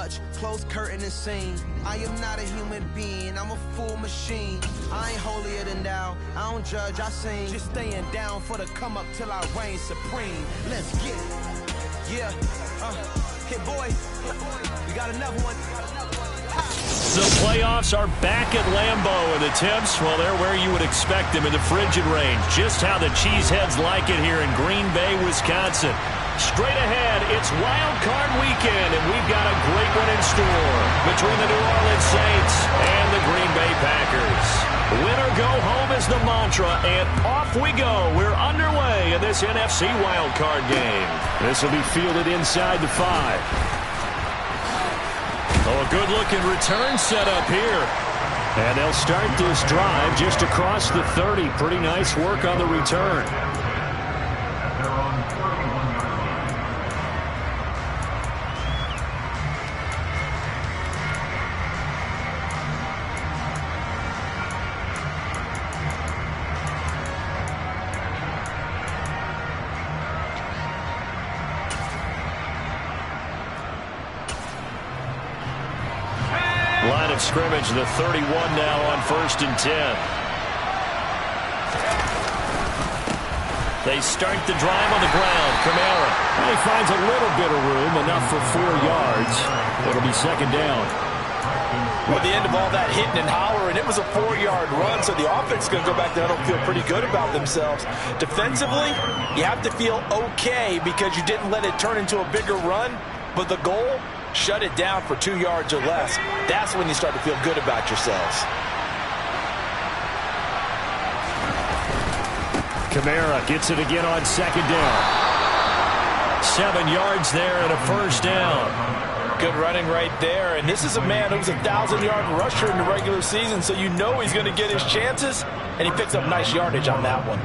much, close curtain and scene. I am not a human being, I'm a full machine. I ain't holier than thou, I don't judge, I sing. Just staying down for the come up till I reign supreme. Let's get it. Yeah, hit boy, we got another one. The playoffs are back at Lambeau, and the temps, well, they're where you would expect them in the frigid range. Just how the Cheeseheads like it here in Green Bay, Wisconsin. Straight ahead, it's Wild Card Weekend, and we've got a great one in store between the New Orleans Saints and the Green Bay Packers. Win or go home is the mantra, and off we go. We're underway in this NFC Wild Card game. This will be fielded inside the 5. Oh, a good-looking return set up here. And they'll start this drive just across the 30. Pretty nice work on the return. Line of scrimmage, the 31 now on 1st and 10. They start the drive on the ground. Kamara. Well, he finds a little bit of room, enough for 4 yards. It'll be 2nd down. Well, at the end of all that hitting and hollering, it was a 4-yard run, so the offense is going to go back there and feel pretty good about themselves. Defensively, you have to feel okay because you didn't let it turn into a bigger run, but the goal, shut it down for 2 yards or less. That's when you start to feel good about yourselves. Kamara gets it again on 2nd down. 7 yards there and a 1st down. Good running right there. And this is a man who was a 1,000-yard rusher in the regular season, so you know he's going to get his chances, and he picks up nice yardage on that one.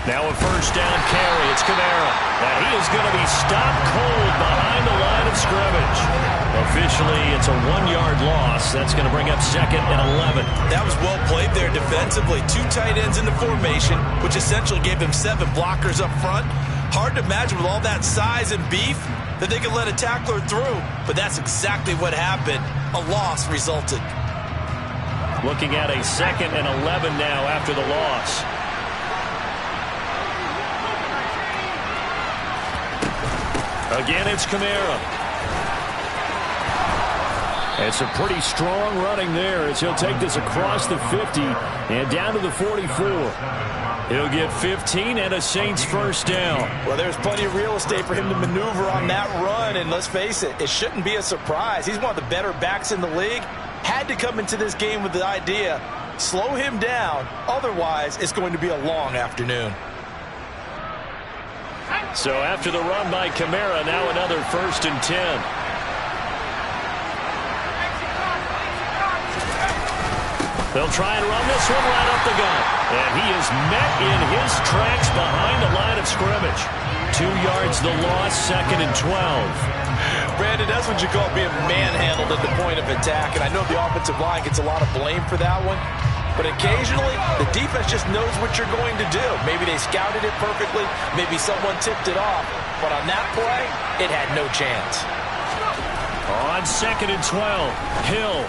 Now a 1st down carry. It's Kamara. And he is going to be stopped cold behind the line of scrimmage. Officially, it's a 1-yard loss. That's going to bring up 2nd and 11. That was well played there defensively. 2 tight ends in the formation, which essentially gave them 7 blockers up front. Hard to imagine with all that size and beef that they could let a tackler through. But that's exactly what happened. A loss resulted. Looking at a 2nd and 11 now after the loss. Again, it's Kamara. It's a pretty strong running there as he'll take this across the 50 and down to the 44. He'll get 15 and a Saints 1st down. Well, there's plenty of real estate for him to maneuver on that run, and let's face it, it shouldn't be a surprise. He's one of the better backs in the league. Had to come into this game with the idea, slow him down, otherwise it's going to be a long afternoon. So after the run by Kamara, now another 1st and 10. They'll try and run this one right up the gut. And he is met in his tracks behind the line of scrimmage. 2 yards the loss, 2nd and 12. Brandon, that's what you call being manhandled at the point of attack. And I know the offensive line gets a lot of blame for that one. But occasionally, the defense just knows what you're going to do. Maybe they scouted it perfectly. Maybe someone tipped it off. But on that play, it had no chance. On 2nd and 12, Hill.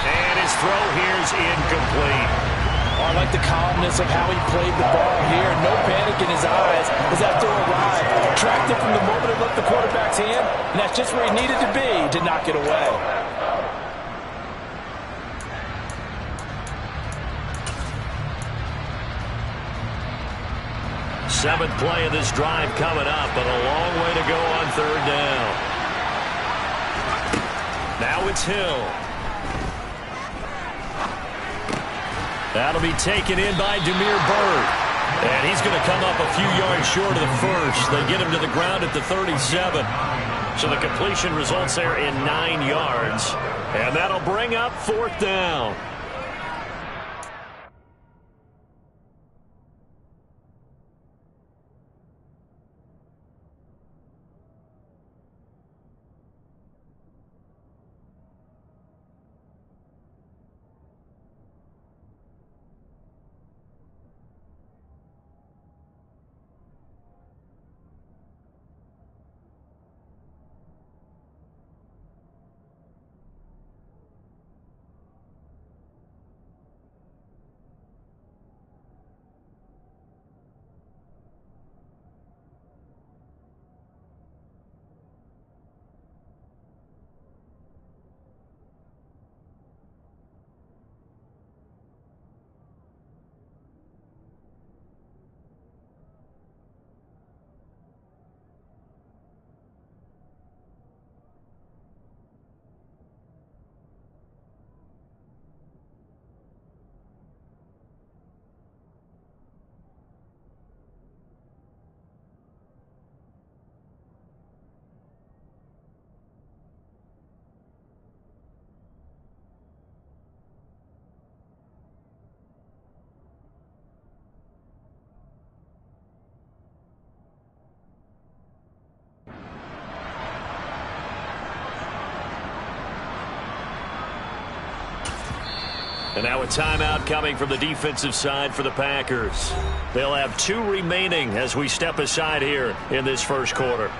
And his throw here is incomplete. I like the calmness of how he played the ball here. No panic in his eyes as that throw arrived. Tracked it from the moment it left the quarterback's hand. And that's just where he needed to be to knock it away. 7th play of this drive coming up, but a long way to go on 3rd down. Now it's Hill. That'll be taken in by Damiere Byrd. And he's going to come up a few yards short of the first. They get him to the ground at the 37. So the completion results there in 9 yards. And that'll bring up 4th down. And now a timeout coming from the defensive side for the Packers. They'll have 2 remaining as we step aside here in this first quarter.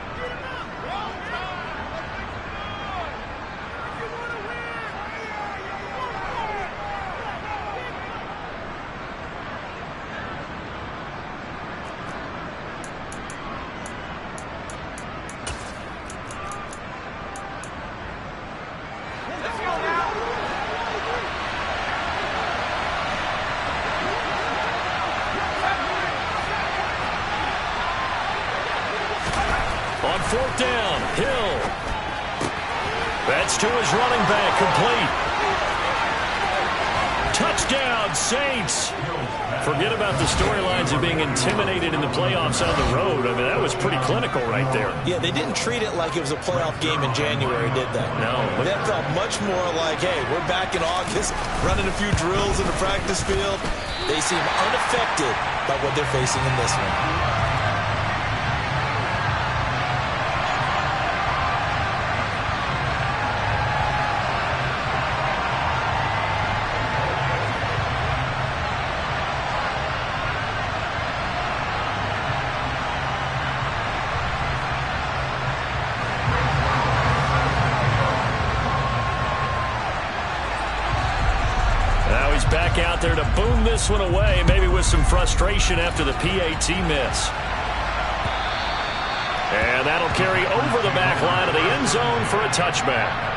On 4th down, Hill. That's to his running back, complete. Touchdown, Saints. Forget about the storylines of being intimidated in the playoffs on the road. I mean, that was pretty clinical right there. Yeah, they didn't treat it like it was a playoff game in January, did they? No. That felt much more like, hey, we're back in August, running a few drills in the practice field. They seem unaffected by what they're facing in this one. Back out there to boom this one away, maybe with some frustration after the PAT miss. And that'll carry over the back line of the end zone for a touchback.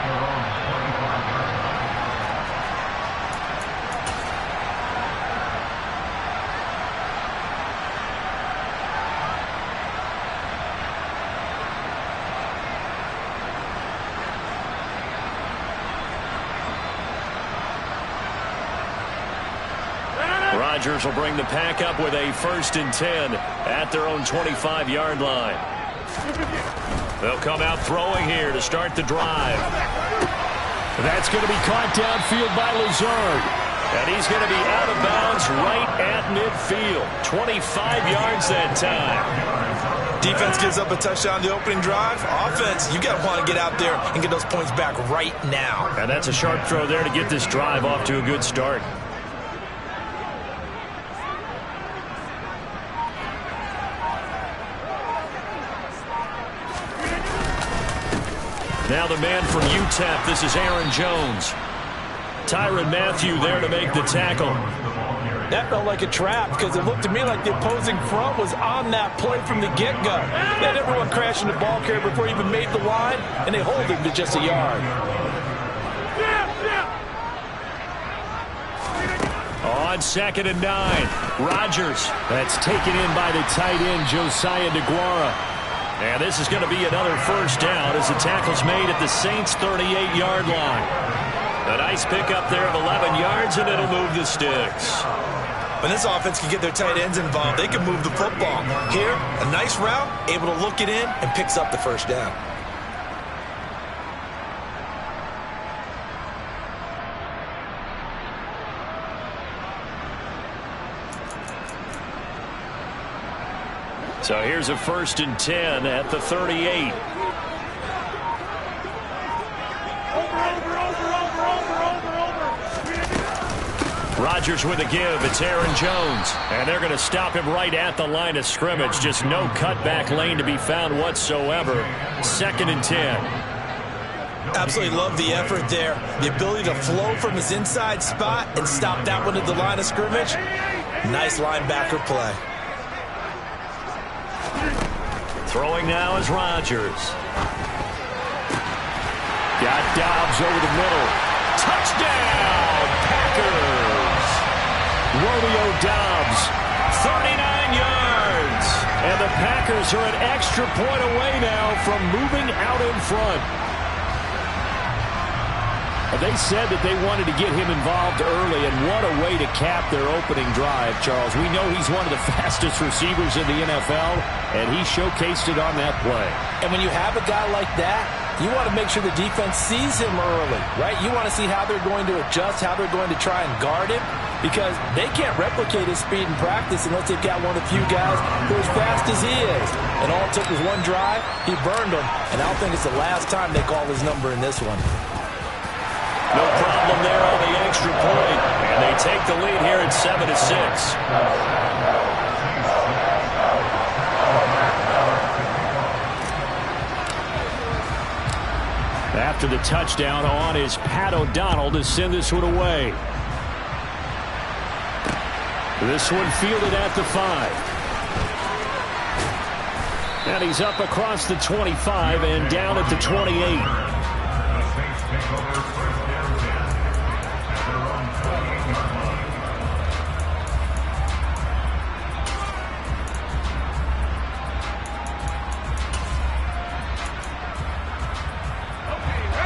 Rodgers will bring the pack up with a 1st and 10 at their own 25-yard line. They'll come out throwing here to start the drive. That's going to be caught downfield by Lazard. And he's going to be out of bounds right at midfield. 25 yards that time. Defense gives up a touchdown the opening drive. Offense, you got to want to get out there and get those points back right now. And that's a sharp throw there to get this drive off to a good start. Now the man from UTEP, this is Aaron Jones. Tyrann Mathieu there to make the tackle. That felt like a trap because it looked to me like the opposing front was on that play from the get-go. They had everyone crashing the ball carrier before he even made the line, and they hold him to just a yard. On 2nd and 9, Rodgers. That's taken in by the tight end, Josiah DeGuara. And this is going to be another 1st down as the tackle's made at the Saints' 38-yard line. A nice pickup there of 11 yards, and it'll move the sticks. When this offense can get their tight ends involved, they can move the football. Here, a nice route, able to look it in, and picks up the 1st down. So here's a 1st and 10 at the 38. Rodgers with a give. It's Aaron Jones. And they're going to stop him right at the line of scrimmage. Just no cutback lane to be found whatsoever. 2nd and 10. Absolutely love the effort there. The ability to flow from his inside spot and stop that one at the line of scrimmage. Nice linebacker play. Throwing now is Rodgers. Got Dobbs over the middle. Touchdown, Packers! Romeo Dobbs, 39 yards. And the Packers are an extra point away now from moving out in front. They said that they wanted to get him involved early, and what a way to cap their opening drive, Charles. We know he's one of the fastest receivers in the NFL, and he showcased it on that play. And when you have a guy like that, you want to make sure the defense sees him early, right? You want to see how they're going to adjust, how they're going to try and guard him, because they can't replicate his speed in practice unless they've got one of the few guys who are as fast as he is. And all it took was one drive, he burned them, and I don't think it's the last time they call his number in this one. No problem there on the extra point. And they take the lead here at 7-6. After the touchdown, on is Pat O'Donnell to send this one away. This one fielded at the 5. And he's up across the 25 and down at the 28.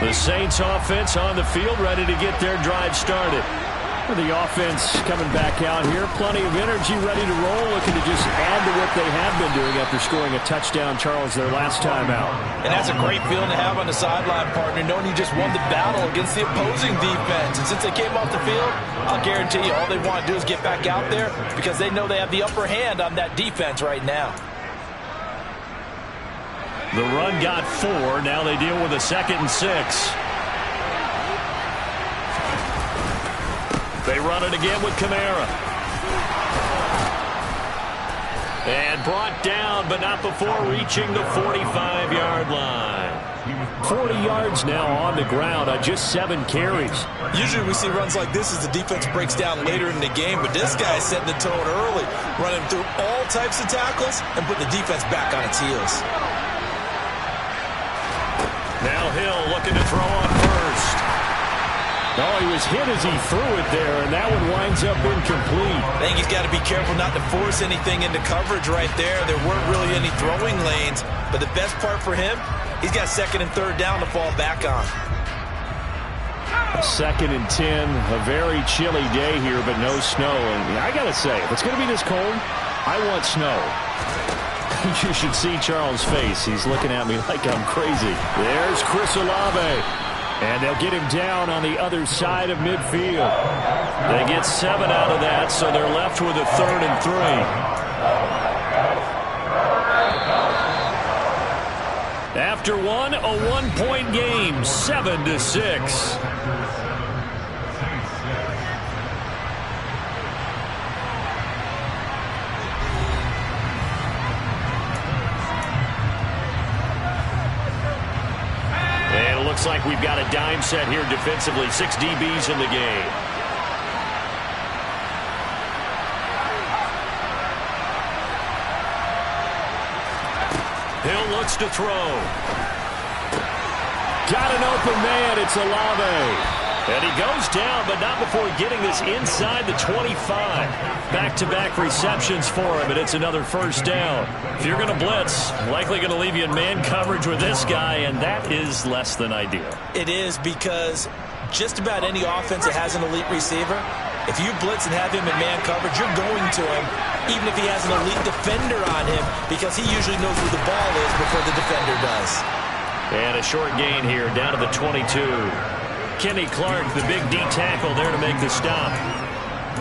The Saints offense on the field, ready to get their drive started. The offense coming back out here, plenty of energy, ready to roll, looking to just add to what they have been doing after scoring a touchdown, Charles, their last time out. And that's a great feeling to have on the sideline, partner, knowing you just won the battle against the opposing defense. And since they came off the field, I'll guarantee you all they want to do is get back out there because they know they have the upper hand on that defense right now. The run got 4. Now they deal with a 2nd and 6. They run it again with Kamara. And brought down, but not before reaching the 45-yard line. 40 yards now on the ground on just 7 carries. Usually we see runs like this as the defense breaks down later in the game, but this guy's setting the tone early, running through all types of tackles and putting the defense back on its heels. Now Hill looking to throw on first. Oh, he was hit as he threw it there, and that one winds up incomplete. I think he's got to be careful not to force anything into coverage right there. There weren't really any throwing lanes, but the best part for him, he's got 2nd and 3rd down to fall back on. 2nd and 10, a very chilly day here, but no snow. And I got to say, if it's going to be this cold, I want snow. You should see Charles' face. He's looking at me like I'm crazy. There's Chris Olave. And they'll get him down on the other side of midfield. They get 7 out of that, so they're left with a 3rd and 3. After one, a 1-point game, 7-6. Looks like we've got a dime set here defensively. 6 DBs in the game. Hill looks to throw. Got an open man. It's Olave. And he goes down, but not before getting this inside the 25. Back-to-back receptions for him, and it's another 1st down. If you're going to blitz, likely going to leave you in man coverage with this guy, and that is less than ideal. It is, because just about any offense that has an elite receiver, if you blitz and have him in man coverage, you're going to him, even if he has an elite defender on him, because he usually knows where the ball is before the defender does. And a short gain here, down to the 22. Kenny Clark, the big D tackle there to make the stop.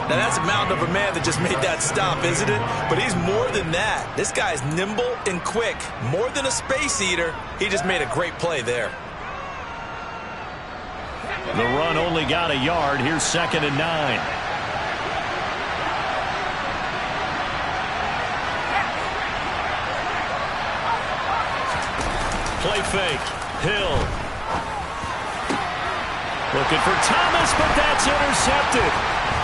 Now that's a mountain of a man that just made that stop, isn't it? But he's more than that. This guy's nimble and quick. More than a space eater. He just made a great play there. The run only got a yard. Here's 2nd and 9. Play fake. Hill. Looking for Thomas, but that's intercepted.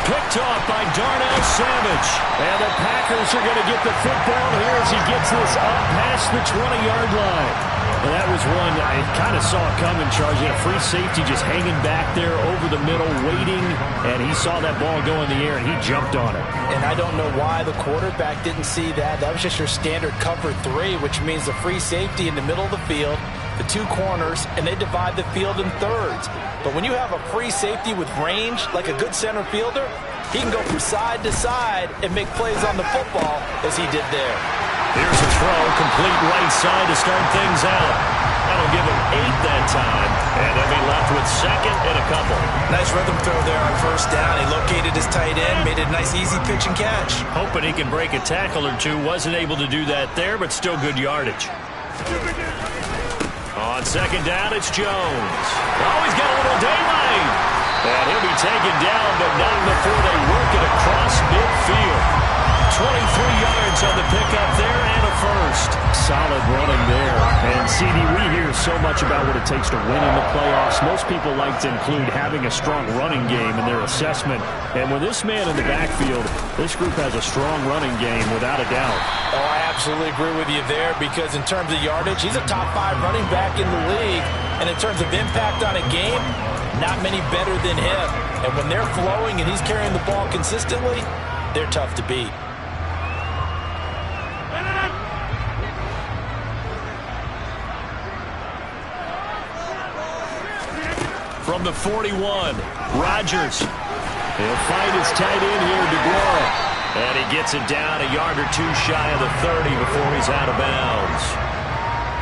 Picked off by Darnell Savage. And the Packers are going to get the football here as he gets this up past the 20-yard line. And that was one I kind of saw coming, Charles. He had a free safety just hanging back there over the middle, waiting. And he saw that ball go in the air, and he jumped on it. And I don't know why the quarterback didn't see that. That was just your standard cover 3, which means the free safety in the middle of the field, the 2 corners, and they divide the field in thirds. But when you have a free safety with range, like a good center fielder, he can go from side to side and make plays on the football as he did there. Here's a throw, complete right side to start things out. That'll give him 8 that time, and they'll be left with 2nd and a couple. Nice rhythm throw there on 1st down. He located his tight end, made it a nice easy pitch and catch. Hoping he can break a tackle or two. Wasn't able to do that there, but still good yardage. On On second down, it's Jones. Oh, he's got a little daylight. And he'll be taken down, but not before they work it across midfield. 23 yards on the pickup there and a first. Solid running there. And, CD, we hear so much about what it takes to win in the playoffs. Most people like to include having a strong running game in their assessment. And with this man in the backfield, this group has a strong running game without a doubt. Oh, I absolutely agree with you there because in terms of yardage, he's a top 5 running back in the league. And in terms of impact on a game, not many better than him. And when they're flowing and he's carrying the ball consistently, they're tough to beat. From the 41, Rodgers. He'll find his tight end here, DeGuara. And he gets it down a yard or two shy of the 30 before he's out of bounds.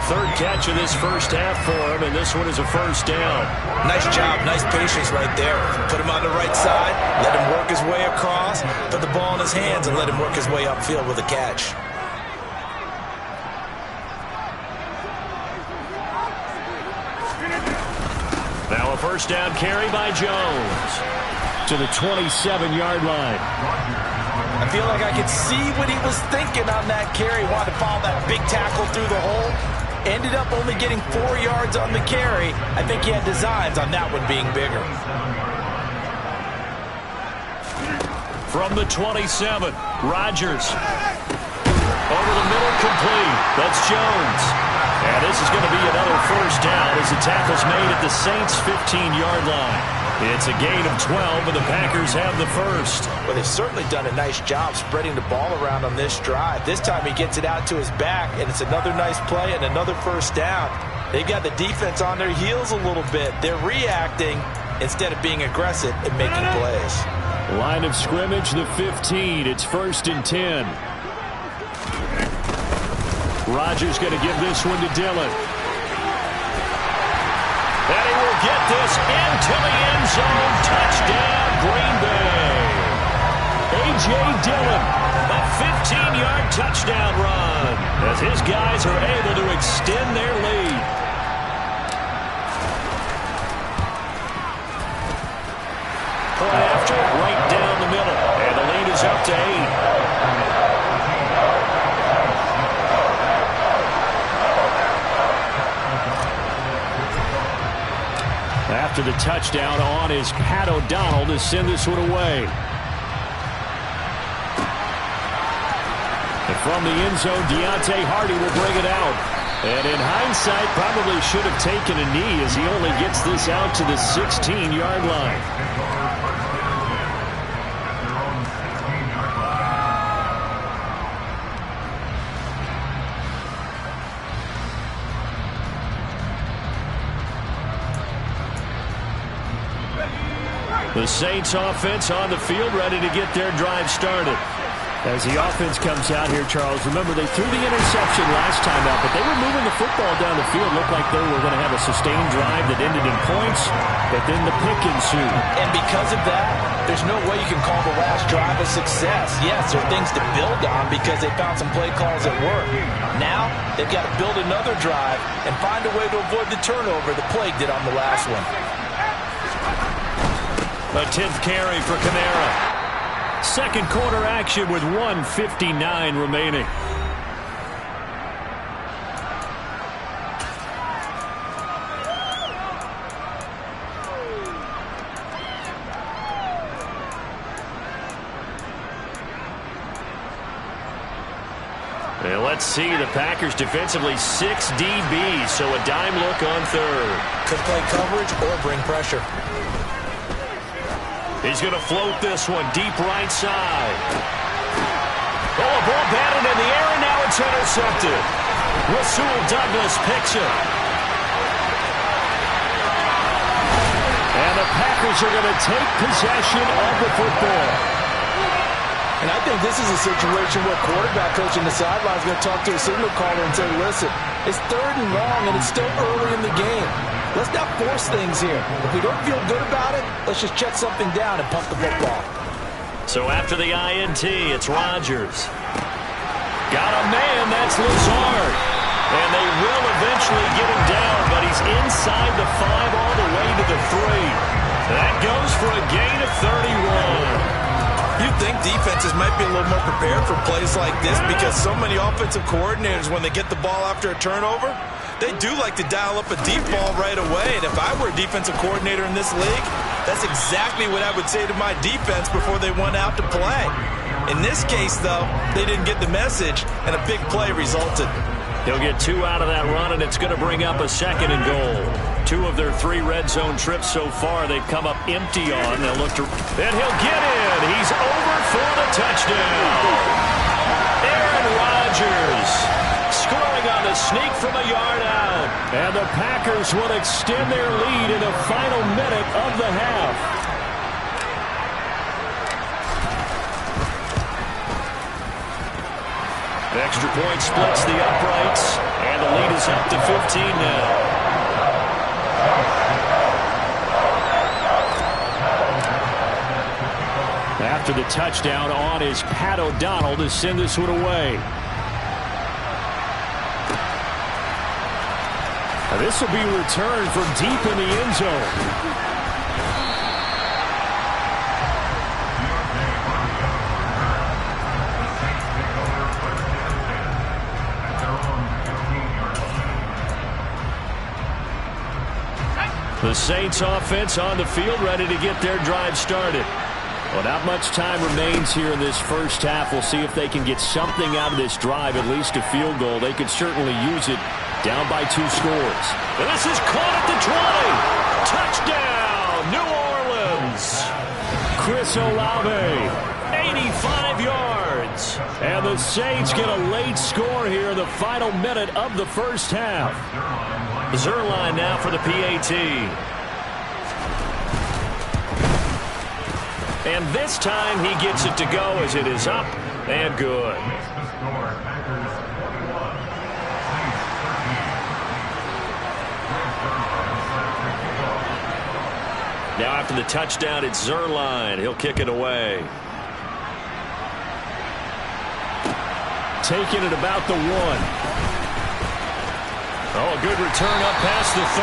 Third catch of this first half for him, and this one is a first down. Nice job, nice patience right there. Put him on the right side, let him work his way across, put the ball in his hands, and let him work his way upfield with a catch. Now a first down carry by Jones to the 27-yard line. I feel like I could see what he was thinking on that carry. Wanted to follow that big tackle through the hole. Ended up only getting 4 yards on the carry. I think he had designs on that one being bigger. From the 27, Rodgers. Over the middle, complete. That's Jones. And this is going to be another first down as the tackle's made at the Saints' 15-yard line. It's a gain of 12, and the Packers have the first. Well, they've certainly done a nice job spreading the ball around on this drive. This time he gets it out to his back, and it's another nice play and another first down. They've got the defense on their heels a little bit. They're reacting instead of being aggressive and making plays. Line of scrimmage, the 15. It's 1st and 10. Rodgers going to give this one to Dillon. And he will get this into the end zone. Touchdown, Green Bay. A.J. Dillon, a 15-yard touchdown run as his guys are able to extend their lead. Point after, right down the middle. And the lead is up to 8. After the touchdown on is Pat O'Donnell to send this one away. And from the end zone, Deontay Hardy will bring it out. And in hindsight, probably should have taken a knee as he only gets this out to the 16-yard line. The Saints offense on the field, ready to get their drive started. As the offense comes out here, Charles, remember they threw the interception last time out, but they were moving the football down the field. Looked like they were going to have a sustained drive that ended in points, but then the pick ensued. And because of that, there's no way you can call the last drive a success. Yes, there are things to build on because they found some play calls that work. Now, they've got to build another drive and find a way to avoid the turnover the Plague did on the last one. A 10th carry for Kamara. Second quarter action with 1:59 remaining. And let's see, the Packers defensively 6 DBs, so a dime look on third. Could play coverage or bring pressure. He's going to float this one deep right side. Oh, a ball batted in the air, and now it's intercepted. Rasul Douglas picks it. And the Packers are going to take possession of the football. And I think this is a situation where quarterback coach in the sideline is going to talk to a signal caller and say, listen, it's 3rd and long, and it's still early in the game. Let's not force things here. If we don't feel good about it, let's just check something down and pump the football. So after the INT, it's Rodgers. Got a man, that's Lazard. And they will eventually get him down, but he's defenses might be a little more prepared for plays like this because so many offensive coordinators, when they get the ball after a turnover, they do like to dial up a deep ball right away. And if I were a defensive coordinator in this league, that's exactly what I would say to my defense before they went out to play. In this case, though, they didn't get the message, and a big play resulted. He'll get 2 out of that run, and it's going to bring up a 2nd and goal. 2 of their 3 red zone trips so far, they've come up empty on. They'll look to, and he'll get in. He's over for the touchdown. Aaron Rodgers scoring on the sneak from a yard out. And the Packers will extend their lead in the final minute of the half. The extra point splits the uprights, and the lead is up to 15 now. After the touchdown, on is Pat O'Donnell to send this one away. Now this will be returned from deep in the end zone. The Saints offense on the field, ready to get their drive started. Well, not much time remains here in this first half. We'll see if they can get something out of this drive, at least a field goal. They could certainly use it, down by 2 scores. And this is caught at the 20. Touchdown, New Orleans. Chris Olave, 85 yards. And the Saints get a late score here in the final minute of the first half. Zuerlein now for the PAT. And this time he gets it to go as it is up and good. Now after the touchdown, it's Zuerlein. He'll kick it away. Taking it about the 1. Oh, a good return up past the 30.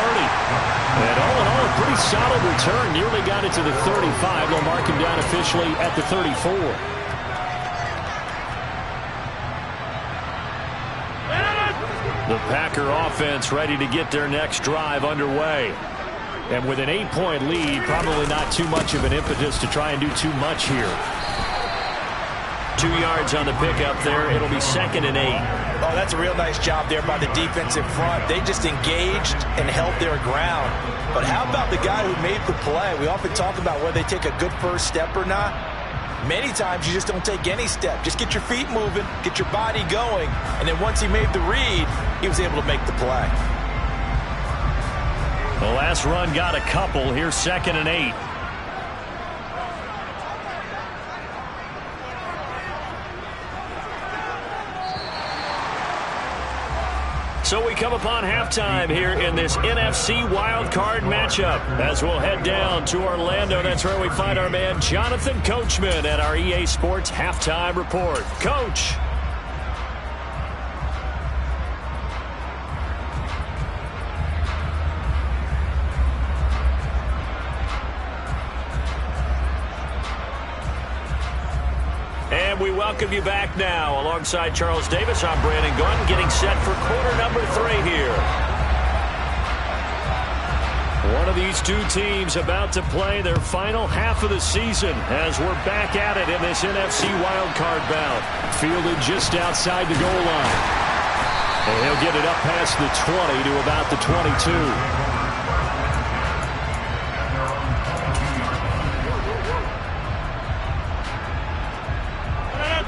And all in all, a pretty solid return. Nearly got it to the 35. They'll mark him down officially at the 34. The Packer offense ready to get their next drive underway. And with an 8-point lead, probably not too much of an impetus to try and do too much here. 2 yards on the pickup there. It'll be 2nd and 8. Oh, that's a real nice job there by the defensive front. They just engaged and held their ground. But how about the guy who made the play? We often talk about whether they take a good first step or not. Many times you just don't take any step. Just get your feet moving, get your body going, and then once he made the read, he was able to make the play. The last run got a couple. Here's 2nd and 8. So we come upon halftime here in this NFC wildcard matchup as we'll head down to Orlando. That's where we find our man Jonathan Coachman at our EA Sports Halftime Report. Coach. And we welcome you back now. Alongside Charles Davis, I'm Brandon Gunn, getting set for quarter number 3 here. One of these 2 teams about to play their final half of the season as we're back at it in this NFC wildcard bout. Fielded just outside the goal line. And he'll get it up past the 20 to about the 22.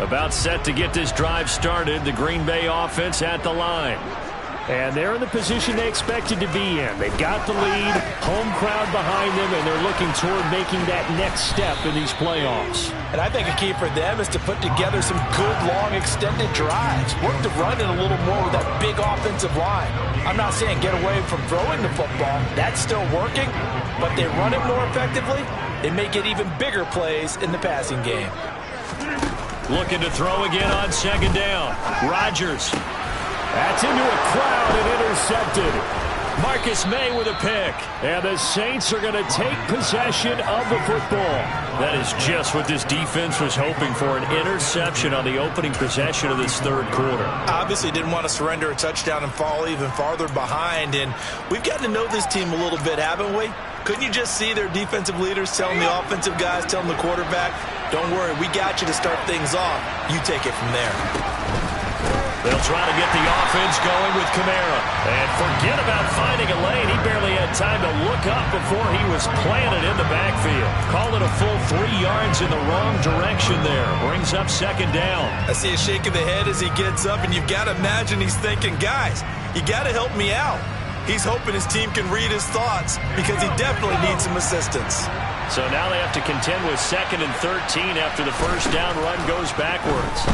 About set to get this drive started. The Green Bay offense at the line. And they're in the position they expected to be in. They've got the lead, home crowd behind them, and they're looking toward making that next step in these playoffs. And I think a key for them is to put together some good, long, extended drives. Work to run it a little more with that big offensive line. I'm not saying get away from throwing the football. That's still working. But they run it more effectively, they may get even bigger plays in the passing game. Looking to throw again on 2nd down. Rodgers. That's into a crowd and intercepted. Marcus May with a pick. And the Saints are going to take possession of the football. That is just what this defense was hoping for, an interception on the opening possession of this third quarter. Obviously didn't want to surrender a touchdown and fall even farther behind. And we've gotten to know this team a little bit, haven't we? Couldn't you just see their defensive leaders telling the offensive guys, telling the quarterback, don't worry, we got you to start things off. You take it from there. They'll try to get the offense going with Kamara. And forget about finding a lane. He barely had time to look up before he was planted in the backfield. Call it a full 3 yards in the wrong direction there. Brings up second down. I see a shake of the head as he gets up, and you've got to imagine he's thinking, guys, you got to help me out. He's hoping his team can read his thoughts because he definitely needs some assistance. So now they have to contend with 2nd and 13 after the first down run goes backwards.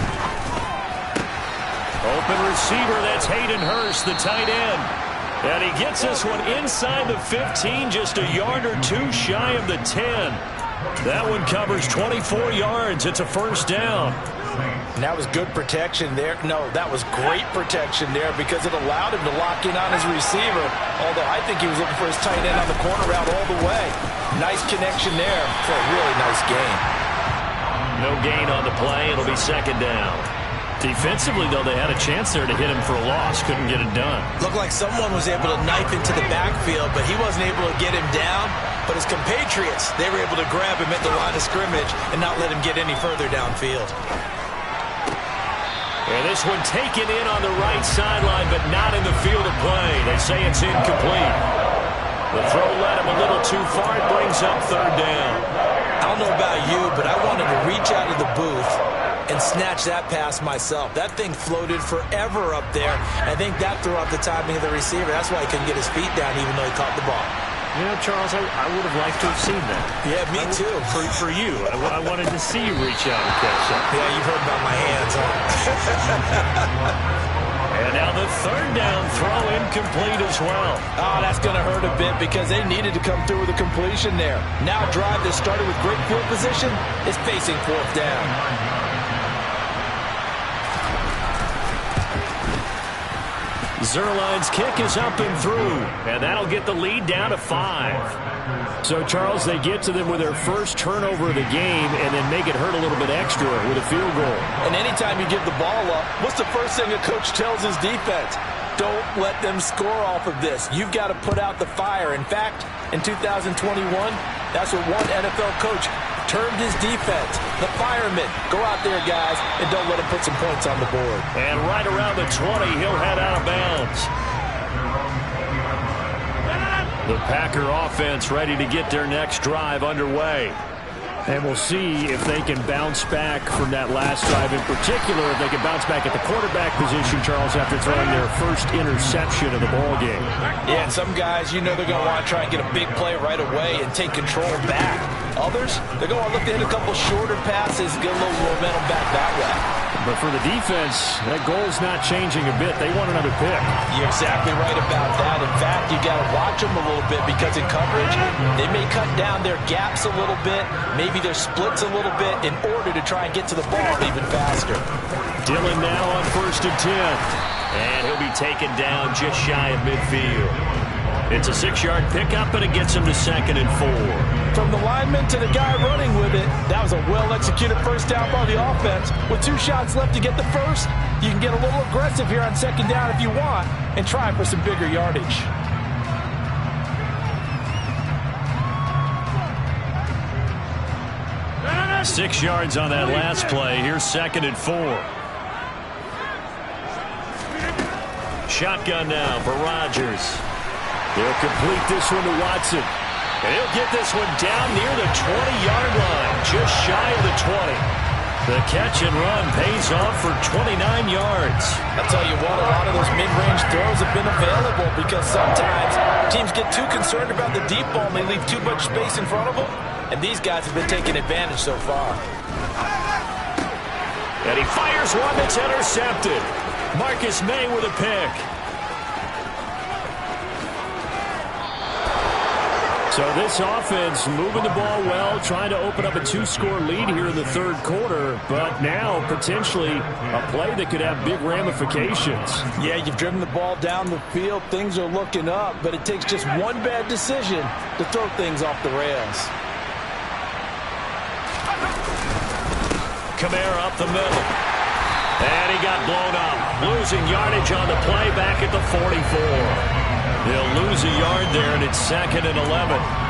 Open receiver, that's Hayden Hurst, the tight end. And he gets this one inside the 15, just a yard or two shy of the 10. That one covers 24 yards. It's a first down. And that was good protection there. No, that was great protection there because it allowed him to lock in on his receiver. Although I think he was looking for his tight end on the corner route all the way. Nice connection there for a really nice gain. No gain on the play. It'll be second down. Defensively, though, they had a chance there to hit him for a loss. Couldn't get it done. Looked like someone was able to knife into the backfield, but he wasn't able to get him down. But his compatriots, they were able to grab him at the line of scrimmage and not let him get any further downfield. And this one taken in on the right sideline, but not in the field of play. They say it's incomplete. The throw led him a little too far. It brings up third down. I don't know about you, but I wanted to reach out of the booth and snatch that pass myself. That thing floated forever up there. I think that threw off the timing of the receiver. That's why he couldn't get his feet down even though he caught the ball. You know, Charles, I would have liked to have seen that. Yeah, me too. For you. I wanted to see you reach out and catch something. Yeah, you've heard about my hands, huh? And now the third down throw incomplete as well. Oh, that's going to hurt a bit because they needed to come through with a completion there. Now a drive that started with great field position is facing fourth down. Zuerlein's kick is up and through, and that'll get the lead down to 5. So, Charles, they get to them with their first turnover of the game and then make it hurt a little bit extra with a field goal. And anytime you give the ball up, what's the first thing a coach tells his defense? Don't let them score off of this. You've got to put out the fire. In fact, in 2021, that's what one NFL coach termed his defense. The firemen. Go out there, guys, and don't let them put some points on the board. And right around the 20, he'll head out of bounds. The Packer offense ready to get their next drive underway. And we'll see if they can bounce back from that last drive in particular, if they can bounce back at the quarterback position, Charles, after throwing their first interception of the ball game. Yeah, and some guys, you know they're going to want to try and get a big play right away and take control back. Others, they're going to look to hit a couple shorter passes, get a little momentum back that way. But for the defense, that goal's not changing a bit. They want another pick. You're exactly right about that. In fact, you got to watch them a little bit because in coverage, they may cut down their gaps a little bit, maybe their splits a little bit in order to try and get to the ball even faster. Dillon now on 1st and 10. And he'll be taken down just shy of midfield. It's a 6-yard pickup, and it gets him to 2nd and 4. From the lineman to the guy running with it, that was a well-executed first down by the offense. With 2 shots left to get the first, you can get a little aggressive here on 2nd down if you want and try for some bigger yardage. Six yards on that last play. Here's 2nd and 4. Shotgun now for Rodgers. They'll complete this one to Watson. And he'll get this one down near the 20-yard line, just shy of the 20. The catch and run pays off for 29 yards. I'll tell you what, a lot of those mid-range throws have been available because sometimes teams get too concerned about the deep ball and they leave too much space in front of them. And these guys have been taking advantage so far. And he fires one that's intercepted. Marcus May with a pick. So this offense moving the ball well, trying to open up a 2-score lead here in the third quarter, but now potentially a play that could have big ramifications. Yeah, you've driven the ball down the field. Things are looking up, but it takes just one bad decision to throw things off the rails. Kamara up the middle. And he got blown up. Losing yardage on the play back at the 44. They'll lose a yard there, and it's 2nd and 11.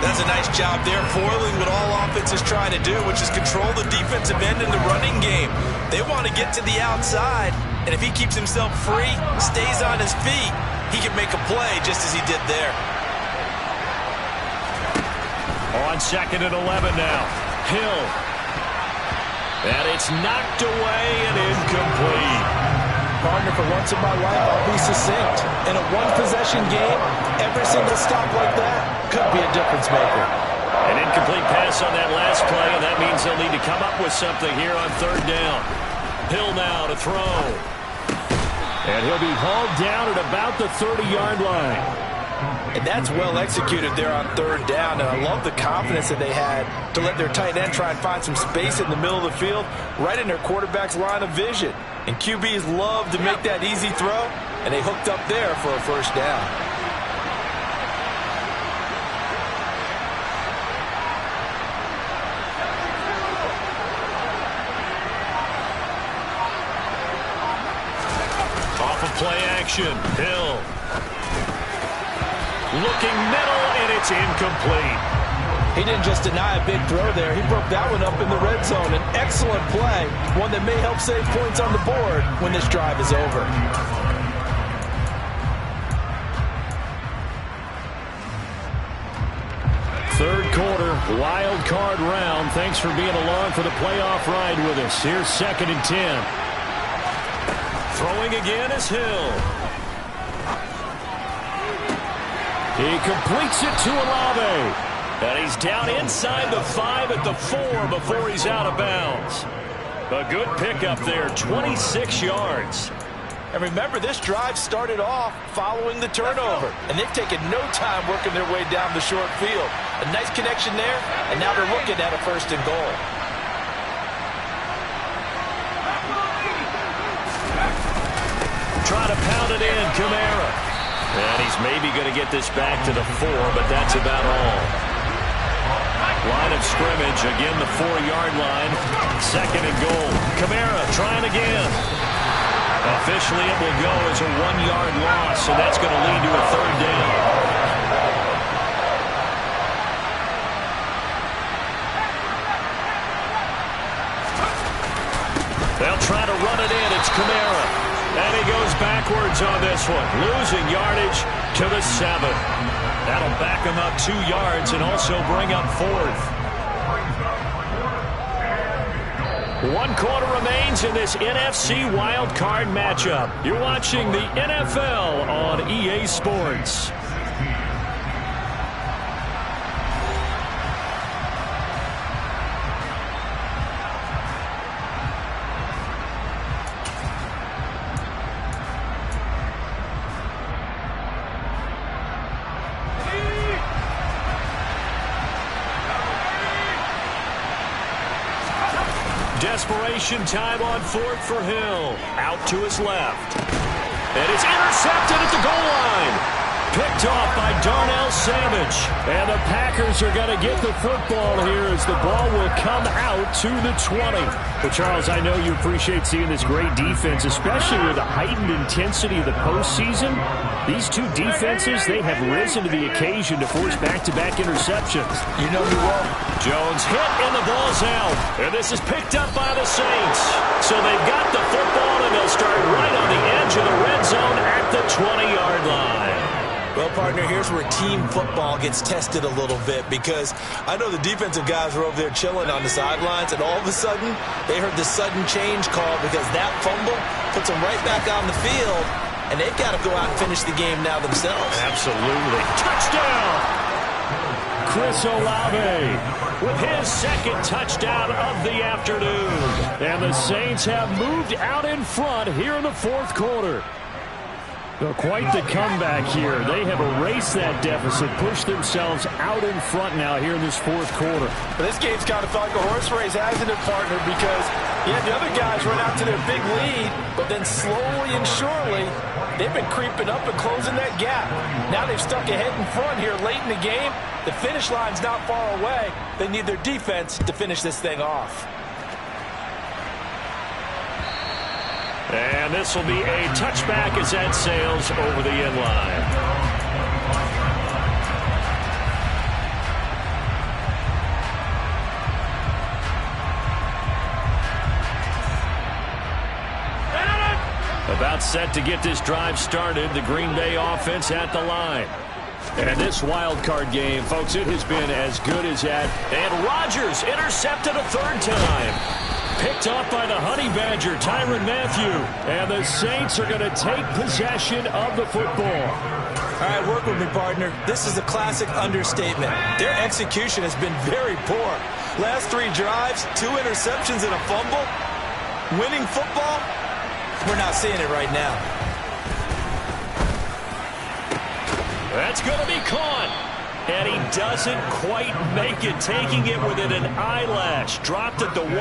That's a nice job there, foiling what all offenses try to do, which is control the defensive end in the running game. They want to get to the outside, and if he keeps himself free, stays on his feet, he can make a play just as he did there. On 2nd and 11 now. Hill. And it's knocked away and incomplete. Partner, for once in my life, I'll be succinct. In a one-possession game, every single stop like that could be a difference maker. An incomplete pass on that last play, and that means they'll need to come up with something here on 3rd down. Hill now to throw. And he'll be hauled down at about the 30-yard line. And that's well executed there on 3rd down, and I love the confidence that they had to let their tight end try and find some space in the middle of the field, right in their quarterback's line of vision. And QBs love to make that easy throw, and they hooked up there for a 1st down. Off of play action, Hill. Looking middle, and it's incomplete. He didn't just deny a big throw there. He broke that one up in the red zone. An excellent play, one that may help save points on the board when this drive is over. Third quarter, wild card round. Thanks for being along for the playoff ride with us. Here's 2nd and 10. Throwing again is Hill. He completes it to Olave. And he's down inside the 5 at the 4 before he's out of bounds. A good pickup there, 26 yards. And remember, this drive started off following the turnover, and they've taken no time working their way down the short field. A nice connection there, and now they're looking at a 1st and goal. Try to pound it in, Kamara. And he's maybe going to get this back to the 4, but that's about all. Line of scrimmage, again the 4-yard line. 2nd and goal. Kamara trying again. Officially it will go as a 1-yard loss, and that's going to lead to a 3rd down. They'll try to run it in. It's Kamara. And he goes backwards on this one, losing yardage to the 7. That'll back him up 2 yards and also bring up 4th. 1 quarter remains in this NFC Wild Card matchup. You're watching the NFL on EA Sports. Desperation time on 4th for Hill. Out to his left. And it's intercepted at the goal line. Picked off by Darnell Savage. And the Packers are going to get the football here as the ball will come out to the 20. Well, Charles, I know you appreciate seeing this great defense, especially with the heightened intensity of the postseason. These two defenses, they have risen to the occasion to force back-to-back interceptions. You know you will. Jones hit and the ball's out. And this is picked up by the Saints. So they've got the football and they'll start right on the edge of the red zone at the 20-yard line. Well, partner, here's where team football gets tested a little bit, because I know the defensive guys were over there chilling on the sidelines, and all of a sudden, they heard the sudden change call because that fumble puts them right back on the field, and they've got to go out and finish the game now themselves. Absolutely. Touchdown! Chris Olave with his 2nd touchdown of the afternoon. And the Saints have moved out in front here in the 4th quarter. Well, quite the comeback here. They have erased that deficit, pushed themselves out in front now here in this fourth quarter. But this game's kind of felt like a horse race, hasn't it, partner? Because, yeah, the other guys run out to their big lead, but then slowly and surely, they've been creeping up and closing that gap. Now they've stuck ahead in front here late in the game. The finish line's not far away. They need their defense to finish this thing off. And this will be a touchback as that sails over the end line. About set to get this drive started, the Green Bay offense at the line. And this wild card game, folks, it has been as good as that. And Rodgers intercepted a third time. Picked off by the Honey Badger, Tyrann Mathieu. And the Saints are going to take possession of the football. All right, work with me, partner. This is a classic understatement. Their execution has been very poor. Last 3 drives, 2 interceptions and a fumble. Winning football? We're not seeing it right now. That's going to be caught. And he doesn't quite make it, taking it within an eyelash. Dropped it to 1.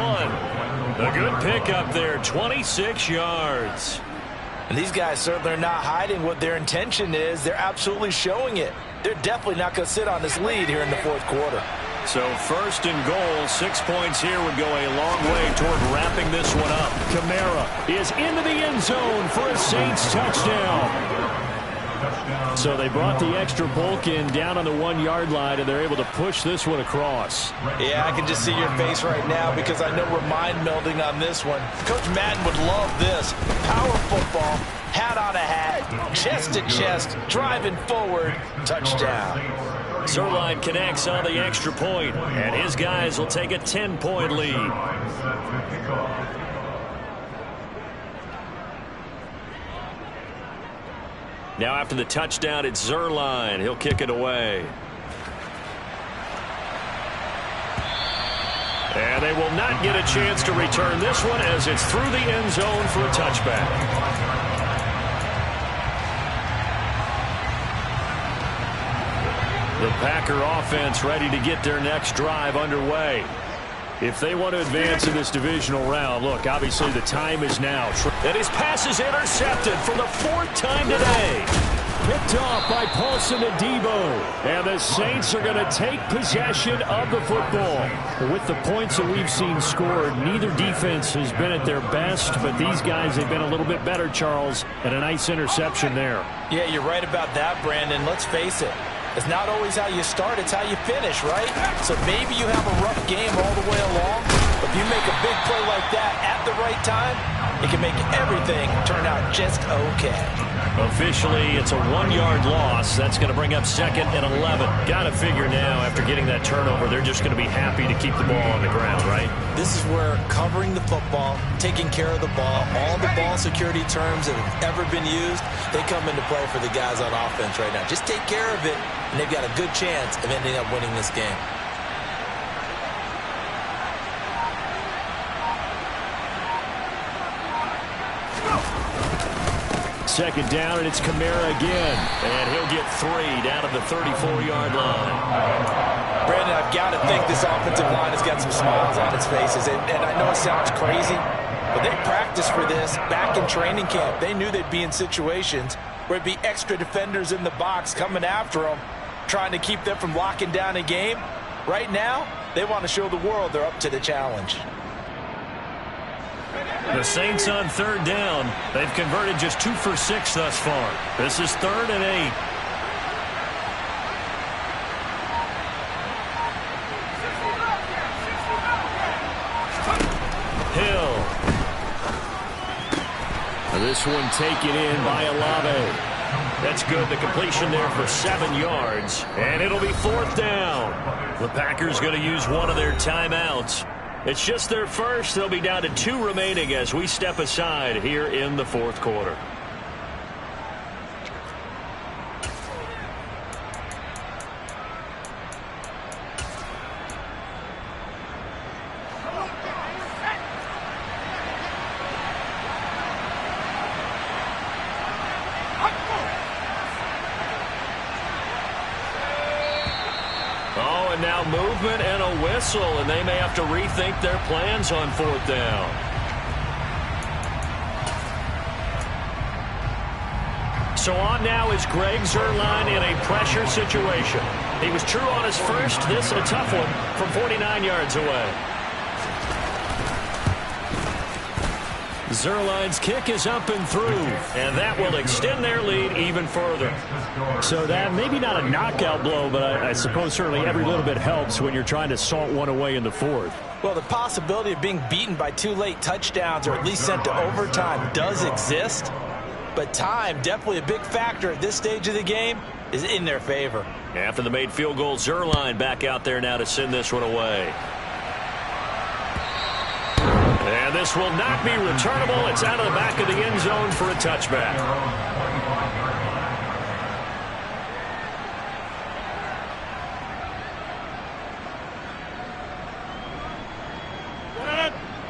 A good pickup there, 26 yards. And these guys certainly are not hiding what their intention is. They're absolutely showing it. They're definitely not going to sit on this lead here in the fourth quarter. So first and goal, 6 points here would go a long way toward wrapping this one up. Kamara is into the end zone for a Saints touchdown. So they brought the extra bulk in down on the 1-yard line, and they're able to push this one across. Yeah, I can just see your face right now because I know we're mind melding on this one. Coach Madden would love this. Power football, hat on a hat, chest to chest, driving forward, touchdown. Zuerlein connects on the extra point, and his guys will take a 10-point lead. Now after the touchdown, it's Zuerlein. He'll kick it away. And they will not get a chance to return this one as it's through the end zone for a touchback. The Packer offense ready to get their next drive underway. If they want to advance in this divisional round, look, obviously the time is now. And his pass is intercepted for the 4th time today. Picked off by Paulson Adebo. And the Saints are going to take possession of the football. With the points that we've seen scored, neither defense has been at their best, but these guys have been a little bit better, Charles, and a nice interception there. Yeah, you're right about that, Brandon. Let's face it. It's not always how you start, it's how you finish, right? So maybe you have a rough game all the way along, but if you make a big play like that at the right time, it can make everything turn out just okay. Officially, it's a 1-yard loss. That's going to bring up 2nd and 11. Got to figure now, after getting that turnover, they're just going to be happy to keep the ball on the ground, right? This is where covering the football, taking care of the ball, all the ball security terms that have ever been used, they come into play for the guys on offense right now. Just take care of it, and they've got a good chance of ending up winning this game. Second down, and it's Kamara again. And he'll get 3 down at the 34-yard line. Brandon, I've got to think this offensive line has got some smiles on its faces. And I know it sounds crazy, but they practiced for this back in training camp. They knew they'd be in situations where it'd be extra defenders in the box coming after them, trying to keep them from locking down a game. Right now, they want to show the world they're up to the challenge. The Saints on 3rd down. They've converted just 2 for 6 thus far. This is 3rd and 8. Hill. This one taken in by Olave. That's good. The completion there for 7 yards. And it'll be 4th down. The Packers going to use one of their timeouts. It's just their first. They'll be down to 2 remaining as we step aside here in the 4th quarter. and now movement and a whistle, and they may have to rethink their plans on 4th down. So on now is Greg Zuerlein in a pressure situation. He was true on his first. This a tough one from 49 yards away. Zuerlein's kick is up and through, and that will extend their lead even further. So that maybe not a knockout blow, but I suppose certainly every little bit helps when you're trying to salt one away in the 4th. Well, the possibility of being beaten by 2 late touchdowns or at least sent to overtime does exist. But time, definitely a big factor at this stage of the game, is in their favor. After the made field goal, Zuerlein back out there now to send this one away. And this will not be returnable. It's out of the back of the end zone for a touchback.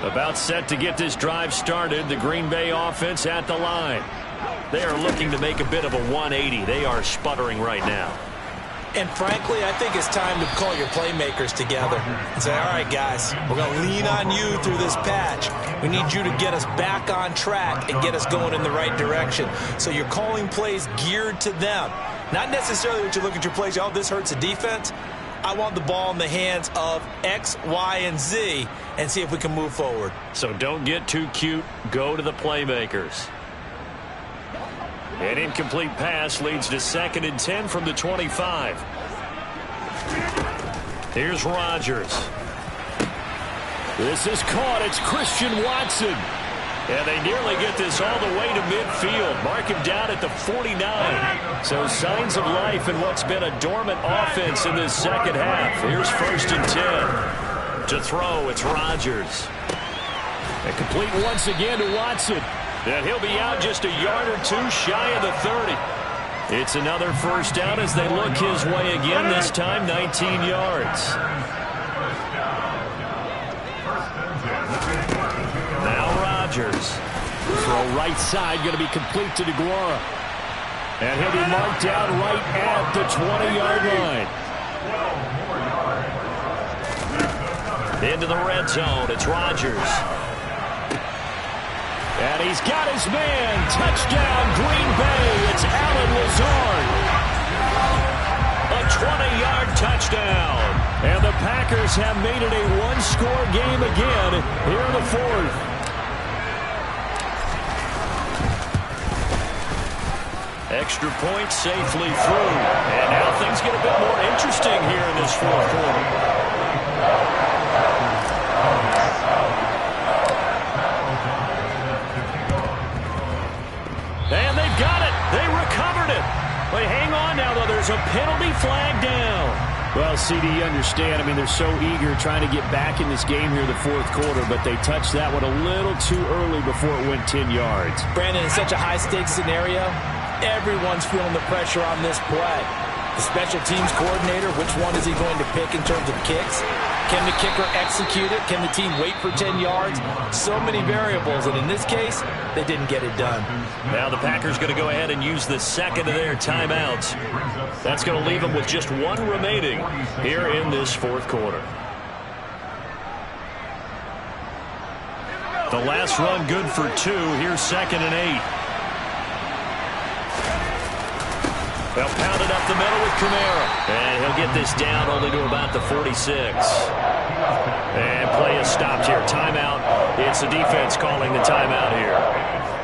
About set to get this drive started. The Green Bay offense at the line. They are looking to make a bit of a 180. They are sputtering right now. And frankly, I think it's time to call your playmakers together and say, all right, guys, we're going to lean on you through this patch. We need you to get us back on track and get us going in the right direction. So you're calling plays geared to them. Not necessarily what you look at your plays, oh, this hurts the defense. I want the ball in the hands of X, Y, and Z and see if we can move forward. So don't get too cute. Go to the playmakers. An incomplete pass leads to 2nd and 10 from the 25. Here's Rodgers. This is caught. It's Christian Watson. And they nearly get this all the way to midfield. Mark him down at the 49. So signs of life in what's been a dormant offense in this second half. Here's 1st and 10. To throw, it's Rodgers. And complete once again to Watson. And he'll be out just a yard or two shy of the 30. It's another 1st down as they look his way again, this time 19 yards. Now Rodgers. Throw right side, going to be complete to DeGuara. And he'll be marked down right at the 20-yard line. Into the red zone, it's Rodgers. And he's got his man. Touchdown, Green Bay. It's Allen Lazard. A 20-yard touchdown. And the Packers have made it a one-score game again here in the 4th. Extra point safely through. And now things get a bit more interesting here in this 4th quarter. And they've got it. They recovered it. But hang on now, though. There's a penalty flag down. Well, CD, you understand. I mean, they're so eager trying to get back in this game here in the 4th quarter, but they touched that one a little too early before it went 10 yards. Brandon, in such a high-stakes scenario, everyone's feeling the pressure on this play. The special teams coordinator, which one is he going to pick in terms of kicks? Can the kicker execute it? Can the team wait for 10 yards? So many variables, and in this case, they didn't get it done. Now the Packers going to go ahead and use the 2nd of their timeouts. That's going to leave them with just 1 remaining here in this 4th quarter. The last run good for 2. Here's 2nd and 8. They'll pound it up the middle with Kamara. And he'll get this down only to about the 46. And play is stopped here. Timeout. It's the defense calling the timeout here.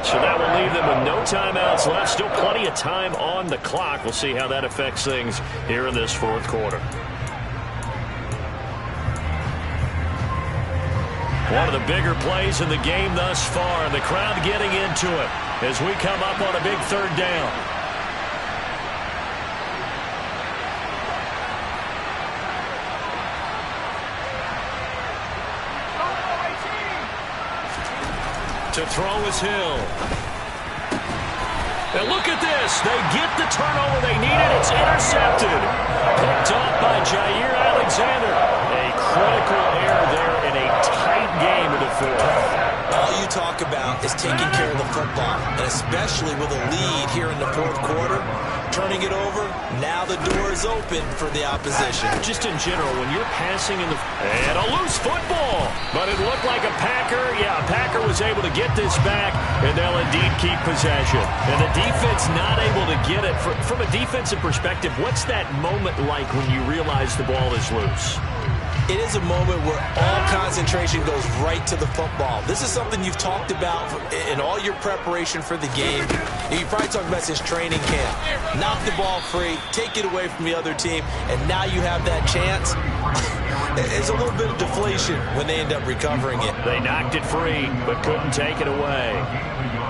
So that will leave them with no timeouts left. Still plenty of time on the clock. We'll see how that affects things here in this 4th quarter. One of the bigger plays in the game thus far. And the crowd getting into it as we come up on a big 3rd down. To throw is Hill. And look at this. They get the turnover they needed. It's intercepted. Picked up by Jair Alexander. A critical error there in a tight game in the 4th. All you talk about is taking care of the football, and especially with a lead here in the 4th quarter, turning it over Now the door is open for the opposition. Just in general, when you're passing in the... And a loose football. But it looked like a Packer. Yeah, a Packer was able to get this back, and they'll indeed keep possession. And the defense not able to get it. From a defensive perspective, what's that moment like when you realize the ball is loose? It is a moment where all concentration goes right to the football. This is something you've talked about in all your preparation for the game. You probably talked about since training camp. Knock the ball free, take it away from the other team, and now you have that chance. It's a little bit of deflation when they end up recovering it. They knocked it free, but couldn't take it away.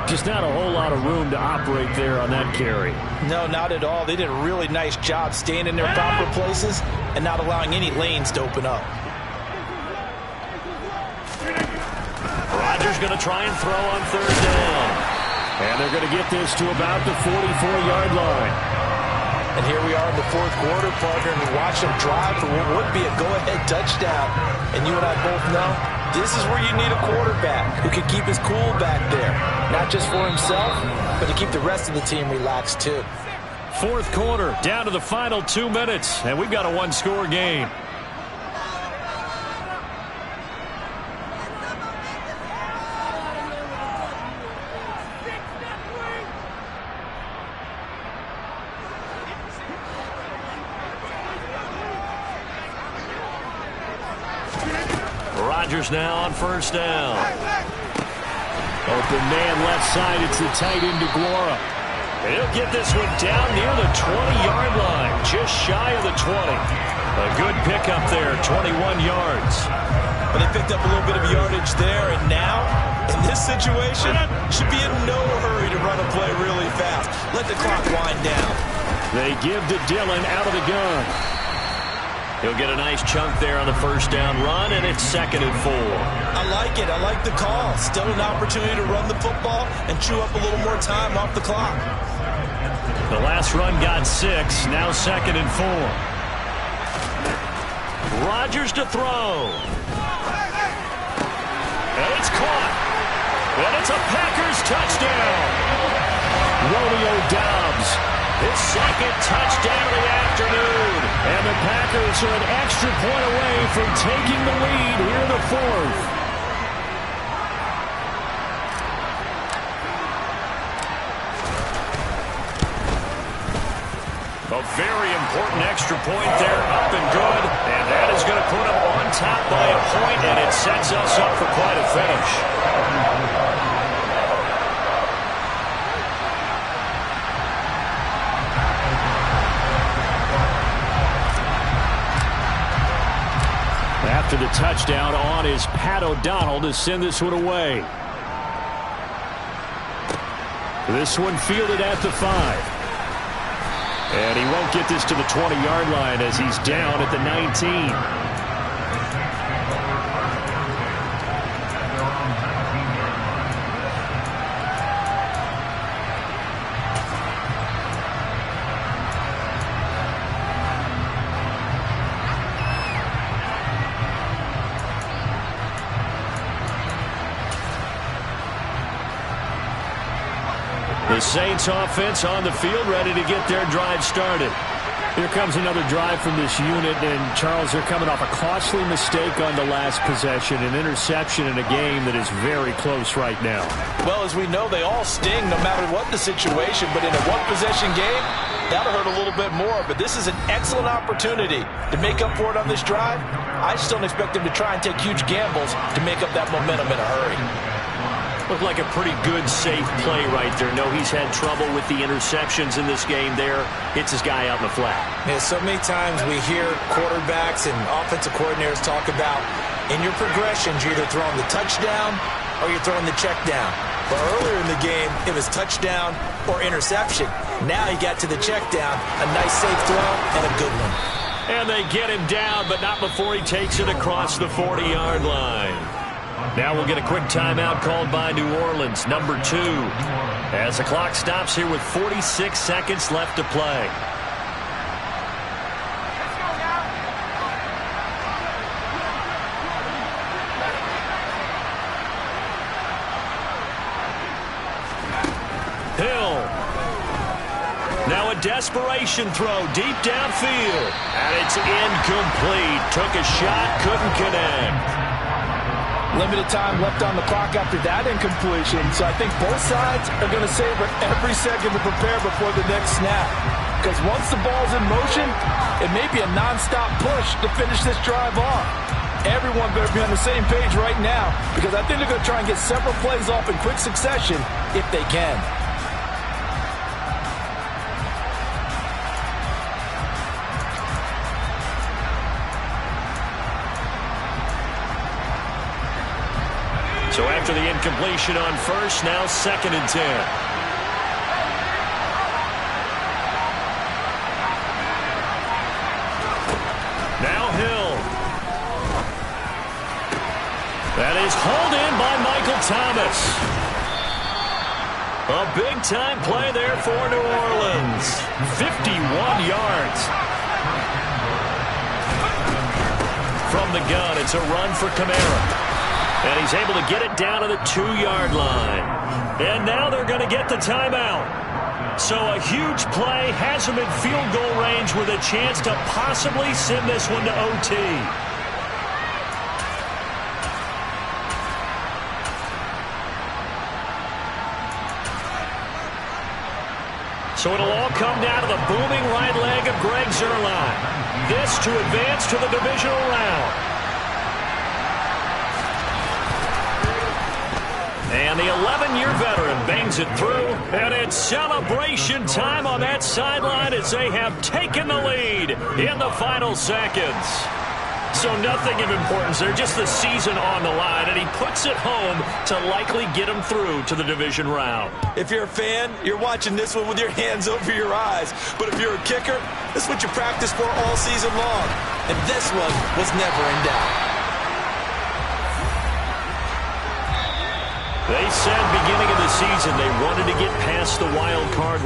Just not a whole lot of room to operate there on that carry. No, not at all. They did a really nice job staying in their proper places and not allowing any lanes to open up. Rodgers going to try and throw on third down. And they're going to get this to about the 44-yard line. And here we are in the fourth quarter, partner, and watch them drive for what would be a go-ahead touchdown. And you and I both know this is where you need a quarterback who can keep his cool back there. Not just for himself, but to keep the rest of the team relaxed too. Fourth quarter, down to the final 2 minutes, and we've got a one-score game. Rodgers now on first down. Open man left side. It's the tight end DeGuara. He'll get this one down near the 20-yard line, just shy of the 20. A good pickup there, 21 yards. But they picked up a little bit of yardage there, and now, in this situation, should be in no hurry to run a play really fast. Let the clock wind down. They give to Dillon out of the gun. He'll get a nice chunk there on the first down run, and it's 2nd and 4. I like it. I like the call. Still an opportunity to run the football and chew up a little more time off the clock. The last run got 6. Now 2nd and 4. Rodgers to throw. And it's caught. And it's a Packers touchdown. Romeo Doubs, his 2nd touchdown of the afternoon. And the Packers are an extra point away from taking the lead here in the 4th. A very important extra point there, up and good. And that is going to put them on top by a point, and it sets us up for quite a finish. After the touchdown, on is Pat O'Donnell to send this one away. This one fielded at the 5. And he won't get this to the 20-yard line as he's down at the 19. The Saints offense on the field, ready to get their drive started. Here comes another drive from this unit, and Charles, they're coming off a costly mistake on the last possession, an interception in a game that is very close right now. Well, as we know, they all sting no matter what the situation, but in a one-possession game, that'll hurt a little bit more. But this is an excellent opportunity to make up for it on this drive. I just don't expect them to try and take huge gambles to make up that momentum in a hurry. Looked like a pretty good, safe play right there. No, he's had trouble with the interceptions in this game there. Hits his guy out in the flat. Yeah, so many times we hear quarterbacks and offensive coordinators talk about in your progressions, you're either throwing the touchdown or you're throwing the check down. But earlier in the game, it was touchdown or interception. Now he got to the check down, a nice safe throw and a good one. And they get him down, but not before he takes it across the 40-yard line. Now we'll get a quick timeout called by New Orleans, number 2, as the clock stops here with 46 seconds left to play. Hill. Now a desperation throw deep downfield. And it's incomplete. Took a shot, couldn't connect. Limited time left on the clock after that incompletion, so I think both sides are going to savor every second to prepare before the next snap. Because once the ball's in motion, it may be a non-stop push to finish this drive off. Everyone better be on the same page right now, because I think they're going to try and get several plays off in quick succession if they can. So after the incompletion on first, now 2nd and 10. Now Hill. That is hauled in by Michael Thomas. A big-time play there for New Orleans. 51 yards. From the gun, it's a run for Kamara. And he's able to get it down to the 2-yard line. And now they're going to get the timeout. So a huge play has him in field goal range with a chance to possibly send this one to OT. So it'll all come down to the booming right leg of Greg Zuerlein. This to advance to the divisional round. And the 11-year veteran bangs it through, and it's celebration time on that sideline as they have taken the lead in the final seconds. So nothing of importance there, just the season on the line, and he puts it home to likely get him through to the division round. If you're a fan, you're watching this one with your hands over your eyes. But if you're a kicker, this is what you practice for all season long. And this one was never in doubt. They said beginning of the season they wanted to get past the wild card.